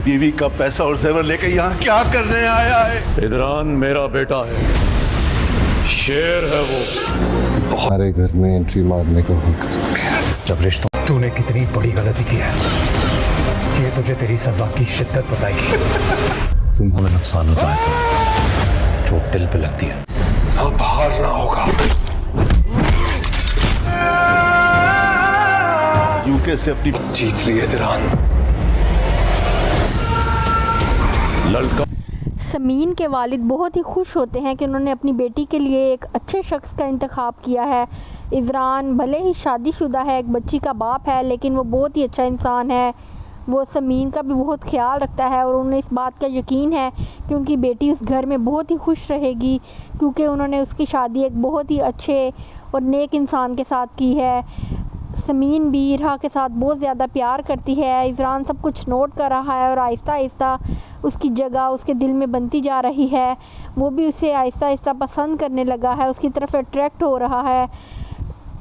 बीवी का पैसा और जेवर लेके यहाँ क्या करने आया है? इदरान मेरा बेटा है, शेर है वो। हमारे घर में एंट्री मारने का वक्त हो गया। जब रिश्तों तूने कितनी बड़ी गलती की है, ये तुझे तेरी सजा की शिद्दत बताएगी। तुम हमें नुकसान होता है तो चोट दिल पे लगती है। अब हारना होगा। यूके से अपनी जीत लिए इदरान। लड़का समीन के वालिद बहुत ही खुश होते हैं कि उन्होंने अपनी बेटी के लिए एक अच्छे शख्स का इंतखाब किया है। इज़रान भले ही शादीशुदा है, एक बच्ची का बाप है, लेकिन वो बहुत ही अच्छा इंसान है। वो समीन का भी बहुत ख्याल रखता है और उन्हें इस बात का यकीन है कि उनकी बेटी उस घर में बहुत ही खुश रहेगी, क्योंकि उन्होंने उसकी शादी एक बहुत ही अच्छे और नेक इंसान के साथ की है। समीन भी इरहा के साथ बहुत ज़्यादा प्यार करती है। इज़रान सब कुछ नोट कर रहा है और आहिस्ता आहिस्ता उसकी जगह उसके दिल में बनती जा रही है। वो भी उसे आहिस्ता आहिस्ता पसंद करने लगा है, उसकी तरफ अट्रैक्ट हो रहा है।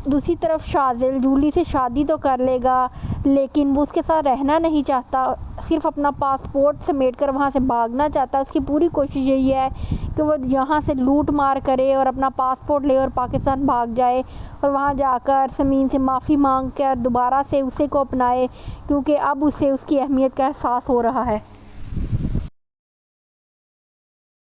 दूसरी तरफ शाज़िल जूली से शादी तो कर लेगा, लेकिन वो उसके साथ रहना नहीं चाहता, सिर्फ अपना पासपोर्ट समेट कर वहाँ से भागना चाहता है। उसकी पूरी कोशिश यही है कि वो यहाँ से लूट मार करे और अपना पासपोर्ट ले और पाकिस्तान भाग जाए और वहाँ जाकर समीन से माफ़ी मांग कर दोबारा से उसे को अपनाए, क्योंकि अब उसे उसकी अहमियत का एहसास हो रहा है।